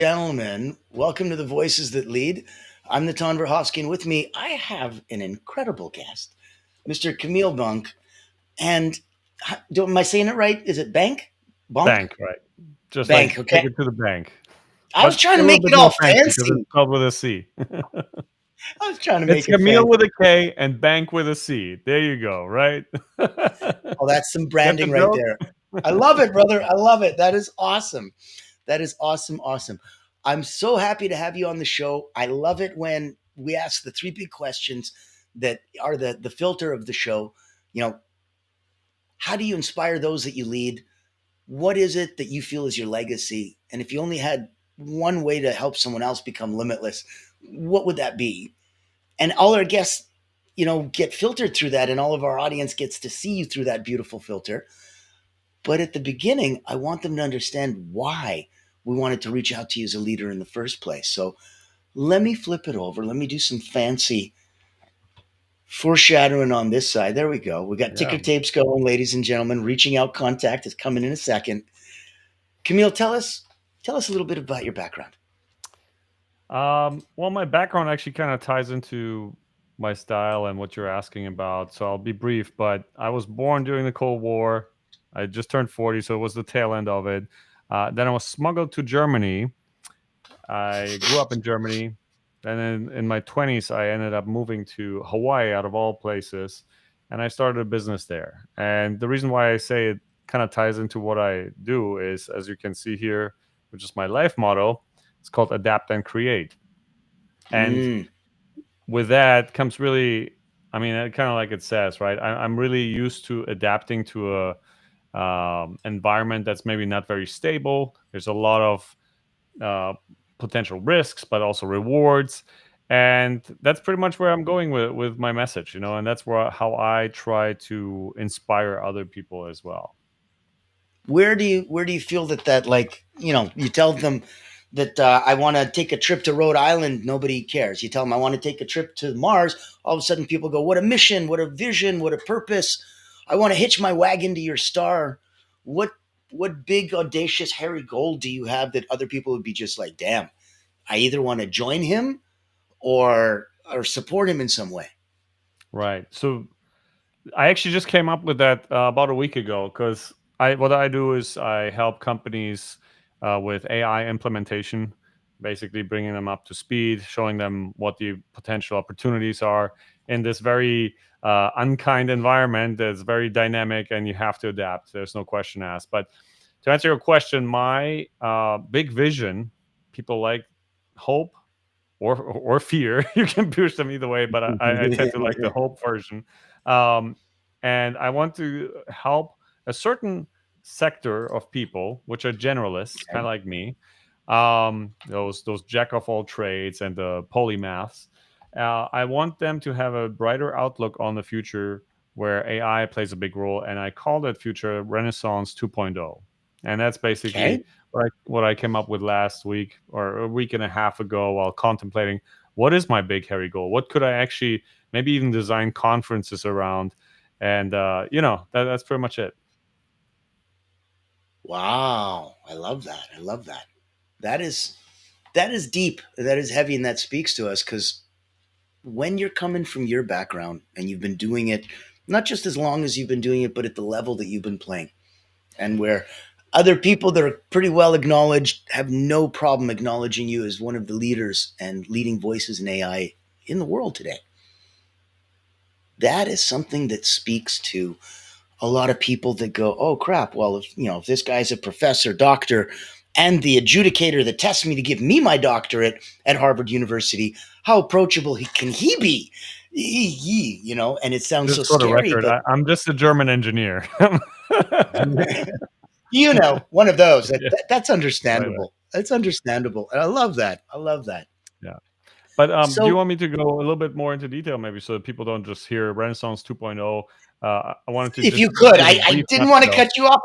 Gentlemen, welcome to the Voices That Lead. I'm Natan Verkhovsky, and with me, I have an incredible guest, Mr. Kamil Banc. And am I saying it right? Is it Bank? Bank? Bank, right? Just like Bank, take okay. it to the bank, I was but trying a to little make bit it all more fancy because it's fancy. spelled with a C. I was trying to It's make it Camille fancy. with a K and bank with a C. There you go, right? Oh, that's some Get the branding right joke? there. I love it, brother. I love it. That is awesome. That is awesome. Awesome. I'm so happy to have you on the show. I love it when we ask the three big questions that are the filter of the show. You know, how do you inspire those that you lead? What is it that you feel is your legacy? And if you only had one way to help someone else become limitless, what would that be? And all our guests, get filtered through that, and all of our audience gets to see you through that beautiful filter. But at the beginning, I want them to understand why we wanted to reach out to you as a leader in the first place. So let me flip it over. Let me do some fancy foreshadowing on this side. There we go. We got Yeah. ticker tapes going, ladies and gentlemen. Reaching out contact is coming in a second. Camille, tell us a little bit about your background. Well, my background actually kind of ties into my style and what you're asking about. So I'll be brief, but I was born during the Cold War. I just turned 40, so it was the tail end of it. Then I was smuggled to Germany. I grew up in Germany. And then in my 20s, I ended up moving to Hawaii out of all places. And I started a business there. And the reason why I say it kind of ties into what I do is, as you can see here, which is my life motto, it's called Adapt and Create. And Mm, with that comes really, I mean, kind of like it says, right? I'm really used to adapting to a environment that's maybe not very stable. There's a lot of uh, potential risks, but also rewards. And that's pretty much where I'm going with my message, and that's how I try to inspire other people as well. where do you feel that you tell them that I want to take a trip to Rhode Island, nobody cares. You tell them I want to take a trip to Mars, all of a sudden people go, what a mission, what a vision, what a purpose. I want to hitch my wagon to your star. What big audacious hairy goal do you have that other people would be just like, damn, I either want to join him or support him in some way? Right. So I actually just came up with that about a week ago because what I do is I help companies with AI implementation, basically bringing them up to speed, showing them what the potential opportunities are in this very unkind environment that's very dynamic and you have to adapt. There's no question asked. But to answer your question, my big vision, people like hope or fear. You can push them either way, but I tend to like the hope version. Um, and I want to help a certain sector of people, which are generalists, kind of like me, those jack of all trades and the polymaths. I want them to have a brighter outlook on the future where AI plays a big role, and I call that future Renaissance 2.0. And that's basically Okay. what I came up with last week or a week and a half ago while contemplating what is my big hairy goal. What could I actually maybe even design conferences around, and that's pretty much it. Wow, I love that. I love that. That is deep. That is heavy, and that speaks to us because when you're coming from your background and you've been doing it not just as long as you've been doing it, but at the level that you've been playing, and where other people that are pretty well acknowledged have no problem acknowledging you as one of the leaders and leading voices in AI in the world today. That is something that speaks to a lot of people that go, "Oh crap! Well, if this guy's a professor, doctor, and the adjudicator that tests me to give me my doctorate at Harvard University, how approachable can he be?" And it sounds so Just for the scary, record, but I'm just a German engineer. one of those Yeah, that's right, right. understandable. That's understandable, and I love that. I love that. Yeah. But do you So, want me to go a little bit more into detail, maybe, so that people don't just hear Renaissance 2.0? I wanted to if just you could, give a I brief didn't want to nutshell. cut you off.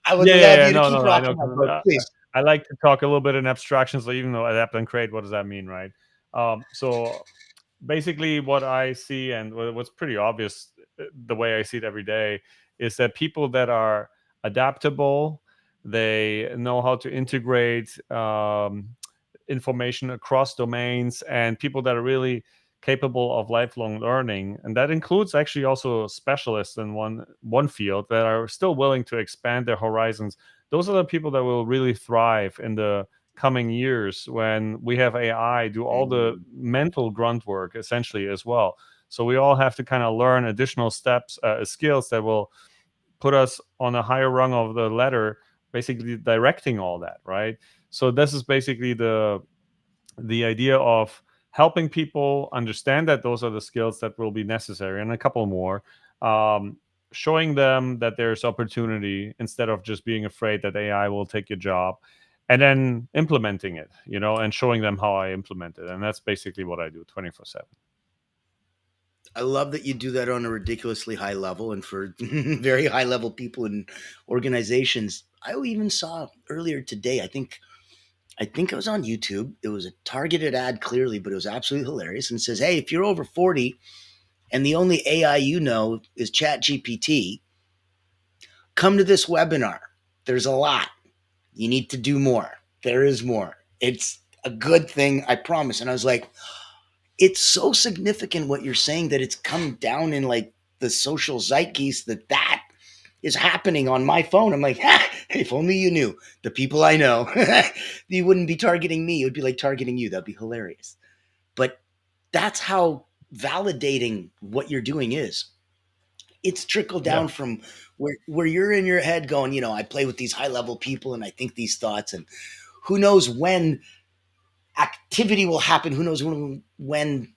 I would Yeah, yeah, have yeah. you to No, keep no, no. I rocking know. my 'Cause, boat, please. I like to talk a little bit in abstractions, so even though adapt and create, what does that mean, right? So basically, what I see and what's pretty obvious, the way I see it every day, is that people that are adaptable, they know how to integrate. information across domains and people that are really capable of lifelong learning, and that includes actually also specialists in one field that are still willing to expand their horizons. Those are the people that will really thrive in the coming years when we have AI do all the mental grunt work essentially as well. So we all have to kind of learn additional steps, skills that will put us on a higher rung of the ladder, basically directing all that, right? So this is basically the idea of helping people understand that those are the skills that will be necessary, and a couple more. Um, Showing them that there's opportunity instead of just being afraid that AI will take your job, and then implementing it, and showing them how I implement it. And that's basically what I do 24/7. I love that you do that on a ridiculously high level and for very high level people in organizations. I even saw earlier today, I think it was on YouTube. It was a targeted ad clearly, but it was absolutely hilarious and says, "Hey, if you're over 40 and the only AI you know is Chat GPT, come to this webinar. There's a lot. You need to do more. There is more. It's a good thing, I promise." And I was like, it's so significant what you're saying that it's come down in like the social zeitgeist that is happening on my phone. I'm like, ha, if only you knew the people I know, you wouldn't be targeting me. It would be like targeting you. That'd be hilarious. But that's how validating what you're doing is. It's trickled Yeah. down from where you're in your head going, I play with these high level people and I think these thoughts, and who knows when activity will happen. Who knows when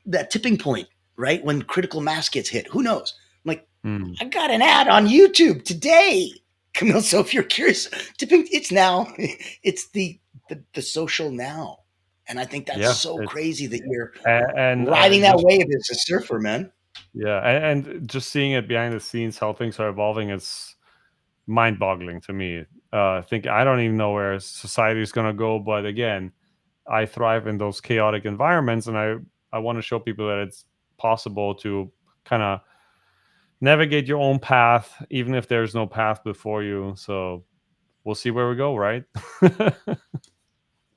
that tipping point, right? When critical mass gets hit. Who knows? I'm like, Mm. I got an ad on YouTube today, Kamil. So if you're curious, tipping, it's now. It's the social now. And I think that's Yeah. so It's crazy that you're and riding that just wave as a surfer, man. yeah, and just seeing it behind the scenes, how things are evolving, is mind-boggling to me. I think I don't even know where society is going to go, but again, I thrive in those chaotic environments, and I want to show people that it's possible to kind of navigate your own path, even if there's no path before you. So we'll see where we go, right?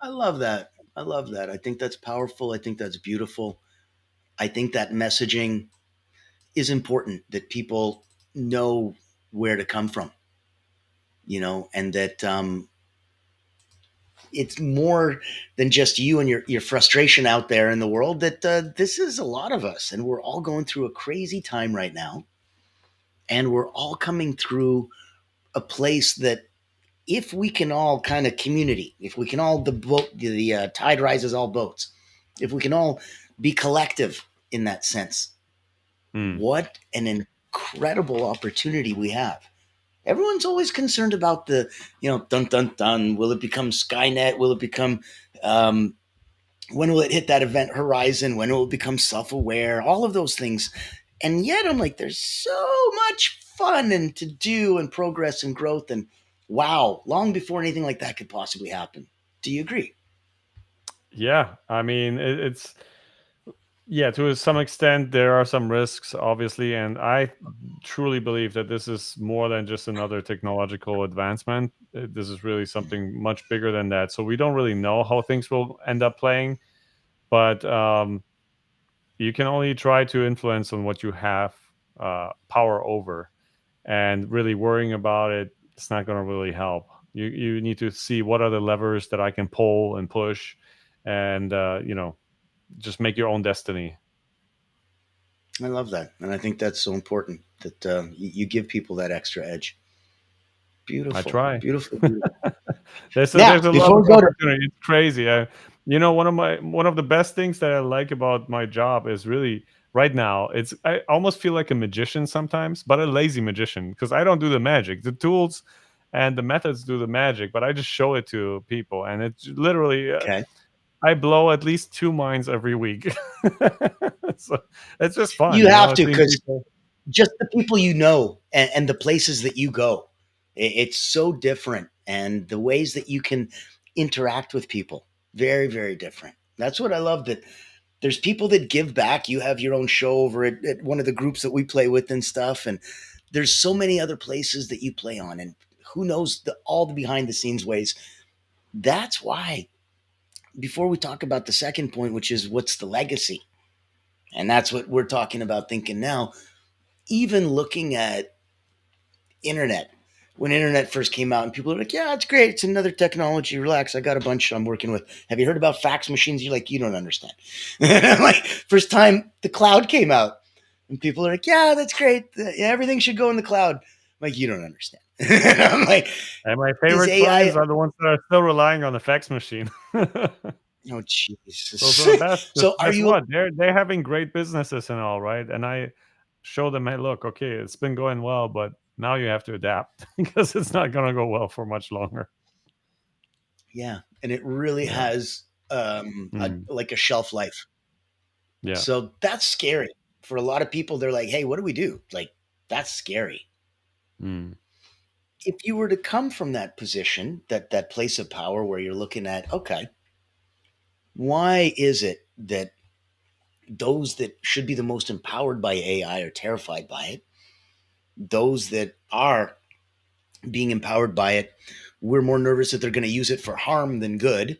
I love that. I love that. I think that's powerful. I think that's beautiful. I think that messaging is important, that people know where to come from, and that it's more than just you and your frustration out there in the world, that this is a lot of us and we're all going through a crazy time right now, and we're all coming through a place that if we can all kind of community, if we can all the tide rises all boats, if we can all be collective in that sense, Hmm. what an incredible opportunity we have. Everyone's always concerned about the, dun dun dun. Will it become Skynet? Will it become, um, when will it hit that event horizon? When will it become self aware? All of those things. And yet I'm like, there's so much fun and to do and progress and growth. And wow, long before anything like that could possibly happen. Do you agree? Yeah, I mean, it's yeah, to some extent, there are some risks, obviously, and I truly believe that this is more than just another technological advancement. This is really something much bigger than that. So we don't really know how things will end up playing, but you can only try to influence on what you have power over, and really worrying about it, it's not going to really help. You need to see what are the levers that I can pull and push, and just make your own destiny. I love that. And I think that's so important that you give people that extra edge. I Beautiful, try. beautiful, beautiful. Now, There's a lot before of we go to, opportunity. It's crazy. One of the best things that I like about my job is really right now. It's I almost feel like a magician sometimes, but a lazy magician, because I don't do the magic. The tools and the methods do the magic, but I just show it to people, and it's literally okay. I blow at least two minds every week. So it's just fun, You have to, seeing because people. just the people and the places that you go, it's so different. And the ways that you can interact with people, very, very different. That's what I love, that there's people that give back. You have your own show over at one of the groups that we play with and stuff. And there's so many other places that you play on. And who knows all the behind the scenes ways. That's why before we talk about the second point, which is what's the legacy, and that's what we're talking about thinking now. Even looking at internet, when internet first came out and people are like, yeah, it's great, it's another technology, relax, I got a bunch I'm working with. Have you heard about fax machines? You're like, you don't understand. Like, first time the cloud came out and people are like, yeah, that's great, everything should go in the cloud. I'm like, you don't understand. I'm like, And my is favorite AI? clients are the ones that are still relying on the fax machine. Oh Those Jesus. are the best. 'Cause So are guess you? what? They're having great businesses and all, right? And I show them, "Hey, look, okay, it's been going well, but now you have to adapt because it's not gonna go well for much longer." Yeah, and it really Yeah. has Mm. like a shelf life. Yeah. So that's scary for a lot of people. They're like, hey, what do we do? Like, that's scary. Mm. If you were to come from that position, that place of power where you're looking at, okay, why is it that those that should be the most empowered by AI are terrified by it? Those that are being empowered by it, we're more nervous that they're going to use it for harm than good.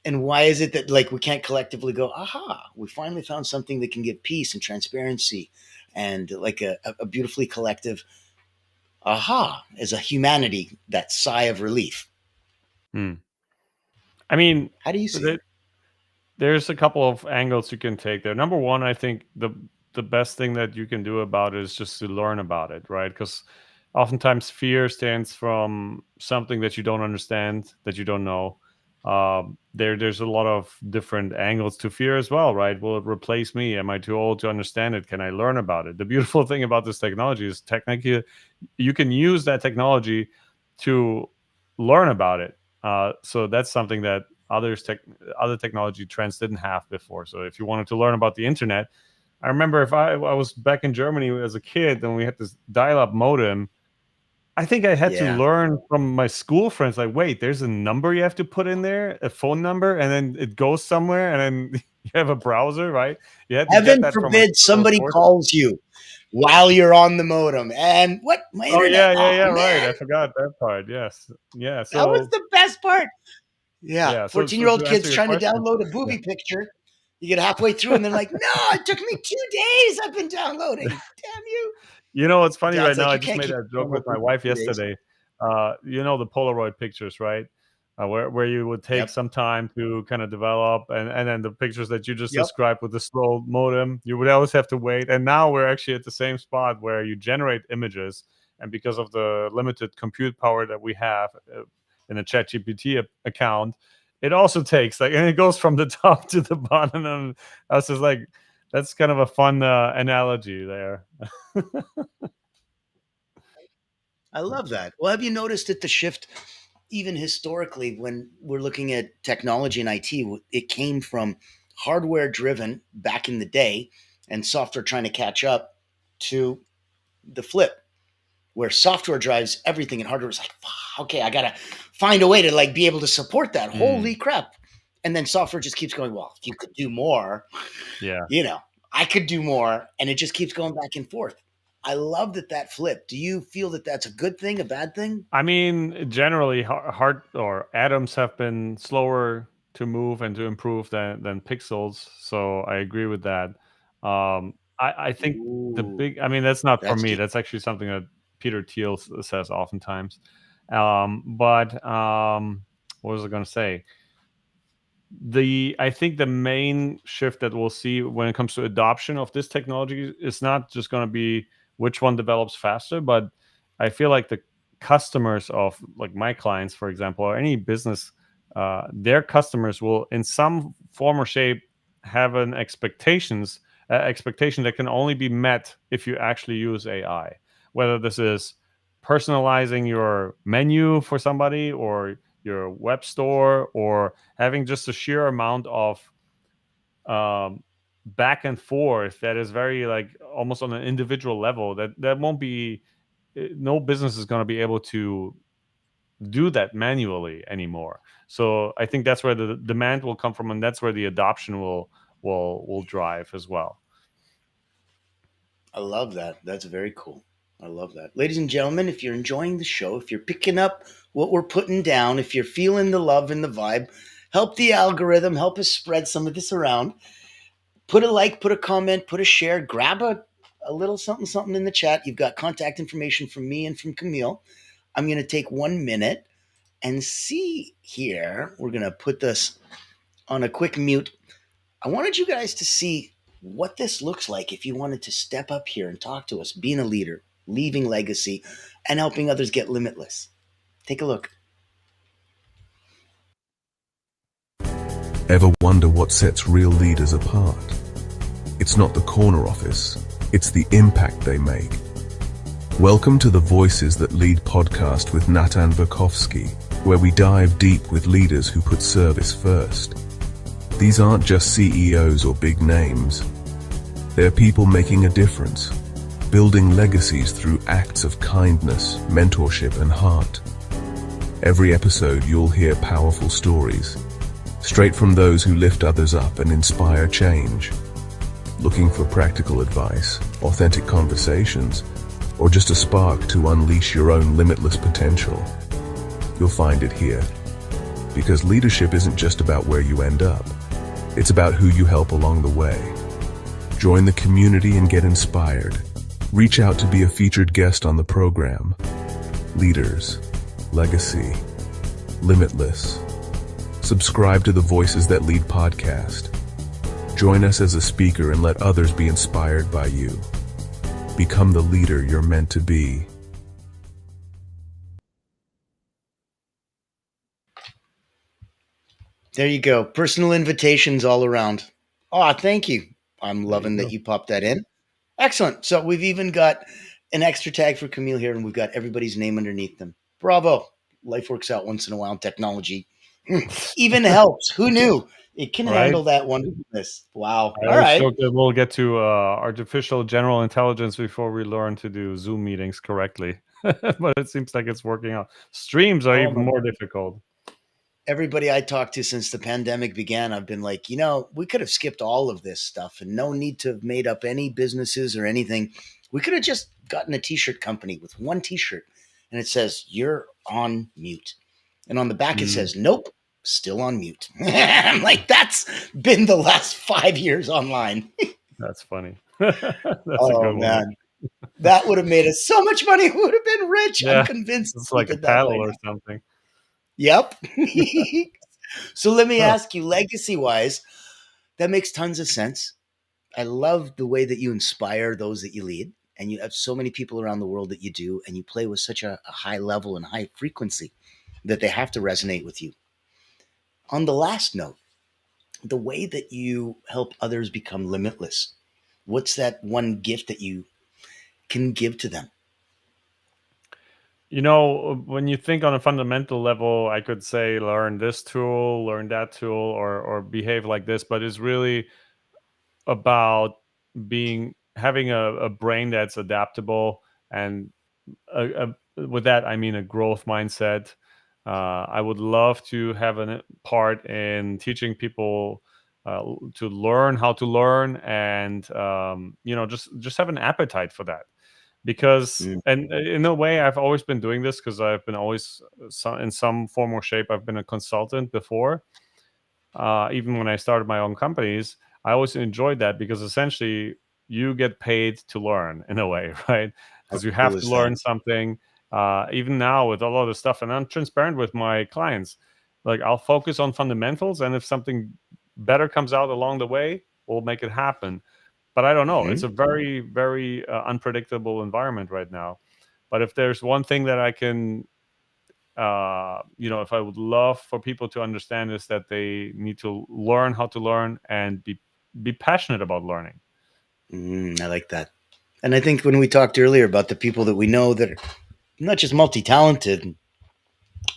And why is it that like we can't collectively go, aha, we finally found something that can give peace and transparency and like a beautifully collective aha as a humanity, that sigh of relief. Mm. I mean, How do you see it? the there's a couple of angles you can take there. Number one, I think the best thing that you can do about it is just to learn about it, right? Because oftentimes fear stands from something that you don't understand, that you don't know. There's a lot of different angles to fear as well, right? Will it replace me? Am I too old to understand it? Can I learn about it? The beautiful thing about this technology is technically you can use that technology to learn about it. So that's something that other technology trends didn't have before. So if you wanted to learn about the internet, I remember if I was back in Germany as a kid and we had this dial-up modem. I think I had to Yeah. learn from my school friends, like, wait, there's a number you have to put in there, a phone number, and then it goes somewhere, and then you have a browser, right? You had to get Heaven that from forbid external somebody sources. calls you while you're on the modem. And what? My Oh internet. yeah, yeah, Oh, yeah, right. man. I forgot that part. Yes, yeah. That was So the best part. Yeah. yeah, so 14-year-old to answer kids your trying to question, download a yeah. booby picture. You get halfway through and they're like, no, it took me 2 days. I've been downloading. Damn you. You know what's funny right Dad's now? like, I you just can't made keep that your joke phone with my open for wife 2 days. yesterday. You know the Polaroid pictures, right? Where you would take Yep. some time to kind of develop, and then the pictures that you just Yep. described with the slow modem, you would always have to wait. And now we're actually at the same spot where you generate images, and because of the limited compute power that we have in a ChatGPT account, it also takes like, and it goes from the top to the bottom. And I was just like, that's kind of a fun analogy there. I love that. Well, have you noticed that the shift, even historically, when we're looking at technology and IT, it came from hardware driven back in the day and software trying to catch up to the flip, where software drives everything and hardware is like, okay, I gotta find a way to like be able to support that. Holy Mm, crap. And then software just keeps going, well, if you could do more, yeah. you know, I could do more. And it just keeps going back and forth. I love that flip. Do you feel that that's a good thing, a bad thing? I mean, generally, heart or atoms have been slower to move and to improve than pixels. So I agree with that. I think the Ooh, big. I mean, that's not for that's me. deep. That's actually something that Peter Thiel says oftentimes. But what was I going to say? I think the main shift that we'll see when it comes to adoption of this technology is not just going to be which one develops faster, but I feel like the customers of like my clients, for example, or any business, their customers will in some form or shape have an expectation that can only be met if you actually use AI. Whether this is personalizing your menu for somebody, or your web store, or having just a sheer amount of um, back and forth that is very like almost on an individual level, that won't be, no business is going to be able to do that manually anymore. So I think that's where the demand will come from, and that's where the adoption will drive as well. I love that. That's very cool. I love that. Ladies and gentlemen, if you're enjoying the show, if you're picking up what we're putting down, if you're feeling the love and the vibe, help the algorithm, help us spread some of this around. Put a like, put a comment, put a share, grab a little something, something in the chat. You've got contact information from me and from Kamil. I'm going to take 1 minute and see here. We're going to put this on a quick mute. I wanted you guys to see what this looks like if you wanted to step up here and talk to us, being a leader, leaving legacy, and helping others get limitless. Take a look. Ever wonder what sets real leaders apart? It's not the corner office, it's the impact they make. Welcome to the Voices That Lead podcast with Natan Verkhovsky, where we dive deep with leaders who put service first. These aren't just CEOs or big names. They're people making a difference, building legacies through acts of kindness, mentorship, and heart. Every episode you'll hear powerful stories, straight from those who lift others up and inspire change. Looking for practical advice, authentic conversations, or just a spark to unleash your own limitless potential? You'll find it here. Because leadership isn't just about where you end up. It's about who you help along the way. Join the community and get inspired. Reach out to be a featured guest on the program. Leaders, Legacy, Limitless. Subscribe to the Voices That Lead podcast. Join us as a speaker and let others be inspired by you. Become the leader you're meant to be. There you go. Personal invitations all around. Oh, thank you. I'm loving that go. you popped that in. Excellent. So we've even got an extra tag for Kamil here, and we've got everybody's name underneath them. Bravo. Life works out once in a while. Technology even helps. Who knew? It can Right? handle that wonderfulness. Wow. I All always right. joke that we'll get to artificial general intelligence before we learn to do Zoom meetings correctly. But it seems like it's working out. Streams are Oh, even more difficult. everybody I talked to since the pandemic began, I've been like, we could have skipped all of this stuff and no need to have made up any businesses or anything. We could have just gotten a t-shirt company with one t-shirt and it says, "You're on mute." And on the back, it says, "Nope, still on mute." I'm like, that's been the last 5 years online. That's funny. That's a Oh, good one. man. That would have made us so much money. We would have been rich. Yeah, I'm convinced it's we like a did that by paddle or now. something. Yep. So let me Oh, ask you, legacy wise, that makes tons of sense. I love the way that you inspire those that you lead, and you have so many people around the world that you do, and you play with such a high level and high frequency that they have to resonate with you. On the last note, the way that you help others become limitless, what's that one gift that you can give to them? when you think on a fundamental level, I could say learn this tool, learn that tool, or behave like this, but it's really about having a brain that's adaptable, and with that I mean a growth mindset. I would love to have a part in teaching people to learn how to learn, and just have an appetite for that. Because, Mm, and in a way, I've always been doing this because I've been always in some form or shape. I've been a consultant before. Even when I started my own companies, I always enjoyed that because essentially you get paid to learn in a way, right? how Because you cool have to is that? learn something. Even now with a lot of stuff, and I'm transparent with my clients. Like, I'll focus on fundamentals, and if something better comes out along the way, we'll make it happen. But I don't know. It's Mhm. a very, very unpredictable environment right now. But if there's one thing that I can if I would love for people to understand, is that they need to learn how to learn and be passionate about learning. I like that. And I think when we talked earlier about the people that we know that are not just multi-talented,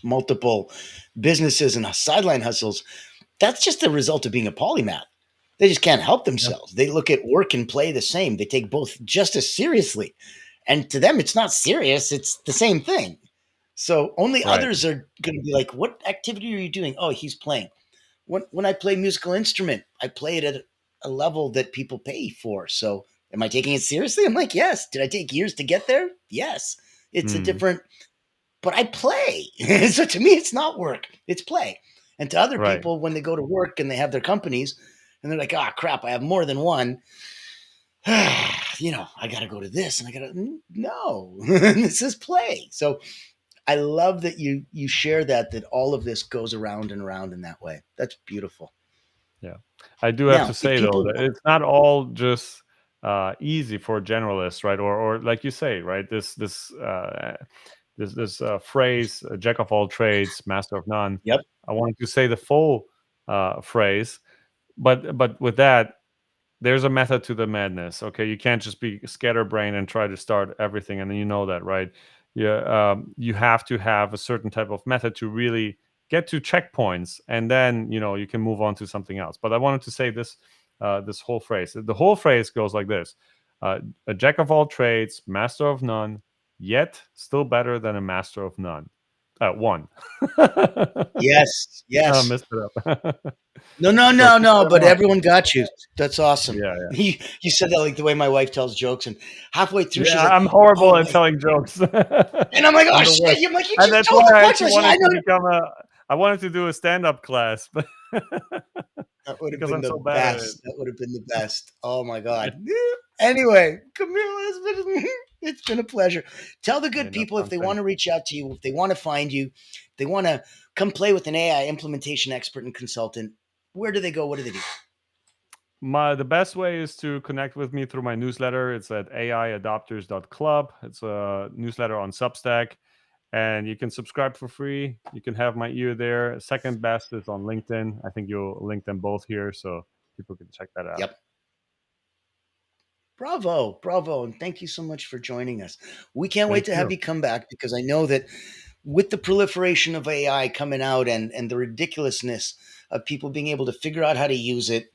multiple businesses and sideline hustles, that's just the result of being a polymath. They just can't help Yeah. themselves. They look at work and play the same. They take both just as seriously. And to them, it's not serious, it's the same thing. So only Right. others are going to be like, "What activity are you doing?" "Oh, he's playing." When I play musical instrument, I play it at a level that people pay for. So am I taking it seriously? I'm like, yes. Did I take years to get there? Yes. It's a Mm. different, but I play. So to me, it's not work, it's play. And to other Right. people, when they go to work and they have their companies and they're like, ah, crap, I have more than one. I got to go to this and I got to, no, this is play. So I love that you share that all of this goes around and around in that way. That's beautiful. Yeah. I do have Now, to if say though people, that it's not all just easy for generalists, right? Or like you say, right? This phrase, jack of all trades, master of none. yep, I wanted to say the full phrase, but with that, there's a method to the madness. Okay, you can't just be scatterbrained and try to start everything, and you know that, right? Yeah, you have to have a certain type of method to really get to checkpoints, and then you can move on to something else. But I wanted to say this whole phrase. The whole phrase goes like this: a jack of all trades, master of none, yet still better than a master of none. One. yes, I yes. messed it up. No, no, So no, keep no. that in But mind. everyone got you. That's awesome. Yeah, yeah. You said that like the way my wife tells jokes, and halfway through Yeah, she's like, I'm horrible "Oh at wait," telling jokes. and I'm like, "Oh I'm the shit!" worst. You're like, "You And just that's told why the I actually punchline." Yeah, I wanted to know. become I wanted to do a stand-up class, but That would have because been I'm the so bad at it. best. That would have been the best. Oh my god. Anyway, Camille, it's been a pleasure. Tell the Yeah, good no, people if they thanks. want to reach out to you, if they want to find you, if they want to come play with an AI implementation expert and consultant, where do they go? What do they do? The best way is to connect with me through my newsletter. It's at aiadopters.club. It's a newsletter on Substack, and you can subscribe for free. You can have my ear there. Second best is on LinkedIn. I think you'll link them both here, so people can check that out. Yep. Bravo, bravo, and thank you so much for joining us. We can't wait Thank to have you. you come back because I know that with the proliferation of AI coming out and the ridiculousness of people being able to figure out how to use it,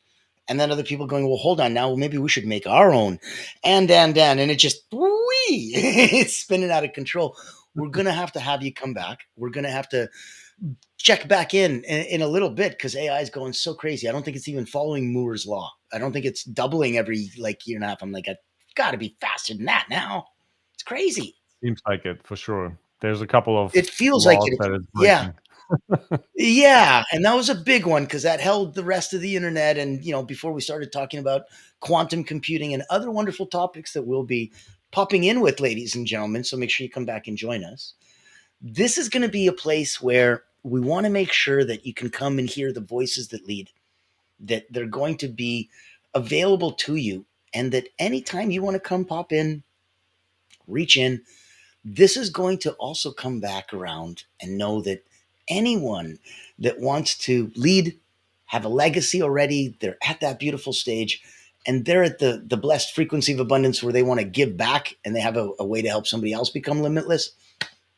and then other people going, well, hold on now, maybe we should make our own, and it just it's spinning out of control. We're gonna have you come back. We're gonna have to check back in a little bit because AI is going so crazy. I don't think it's even following Moore's law. I don't think it's doubling every like year and a half. I'm like, I got to be faster than that now. It's crazy. Seems like it for sure. There's a couple of It feels like laws it. that it's Yeah. breaking. Yeah. And that was a big one because that held the rest of the internet. And, before we started talking about quantum computing and other wonderful topics that we'll be popping in with, ladies and gentlemen. So make sure you come back and join us. This is going to be a place where we want to make sure that you can come and hear the voices that lead, that they're going to be available to you, and that anytime you want to come pop in, reach in, this is going to also come back around and know that anyone that wants to lead, have a legacy already, they're at that beautiful stage, and they're at the blessed frequency of abundance where they want to give back and they have a way to help somebody else become limitless,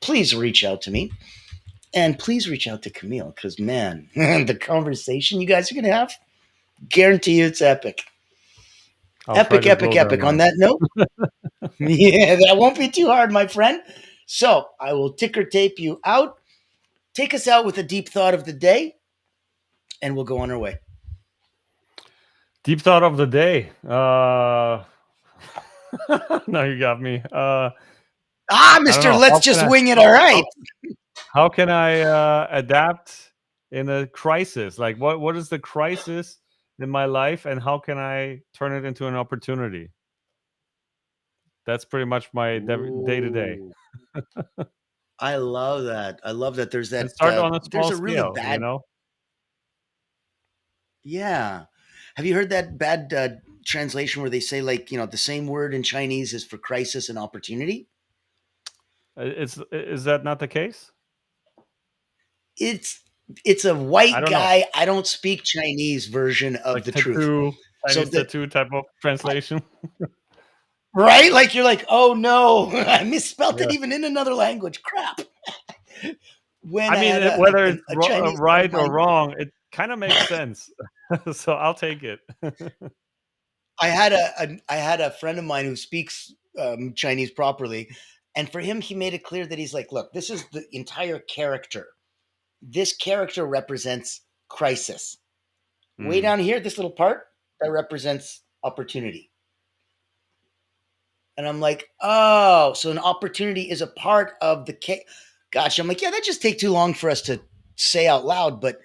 please reach out to me. And please reach out to Camille because, man, the conversation you guys are going to have, guarantee you it's epic. I'll try Epic, to epic, blow their epic. On mind. that note, yeah, that won't be too hard, my friend. So I will ticker tape you out. Take us out with a deep thought of the day, and we'll go on our way. Deep thought of the day. No, you got me. Mister, Know. let's just wing it. All right. How can I adapt in a crisis? Like, what is the crisis in my life, and how can I turn it into an opportunity? That's pretty much my day to day. I love that. I love that. There's And that. start on a There's small a really scale, bad. Yeah. Have you heard that bad translation where they say like the same word in Chinese is for crisis and opportunity? Is that not the case? It's a white I don't know. guy. I don't speak Chinese version of Like the truth. Chinese tattoo type of translation. Right? Like you're like, oh no, I misspelled it Yeah. even in another language. Crap. When I I mean, had whether it's a Chinese friend of right or mine, wrong, it kind of makes sense. So I'll take it. I had a friend of mine who speaks Chinese properly, and for him, he made it clear that he's like, look, this is the entire character. This character represents crisis. Way down here, this little part that represents opportunity. And I'm like, oh, so an opportunity is a part of the Gotcha. I'm like, yeah, that just take too long for us to say out loud. But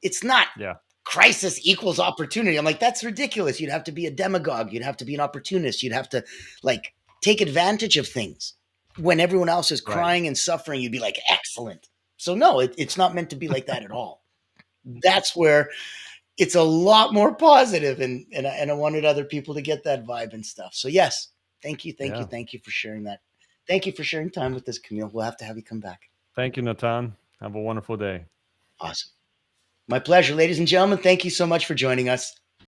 It's not Yeah. crisis equals opportunity. I'm like, that's ridiculous. You'd have to be a demagogue. You'd have to be an opportunist. You'd have to like take advantage of things when everyone else is Right. crying and suffering. You'd be like, excellent. So no, it's not meant to be like that at all. That's where it's a lot more positive, and I wanted other people to get that vibe and stuff. So yes, thank you Yeah. for sharing that. Thank you for sharing time with us, Kamil. We'll have to have you come back. Thank you, Natan. Have a wonderful day. Awesome. My pleasure, ladies and gentlemen. Thank you so much for joining us.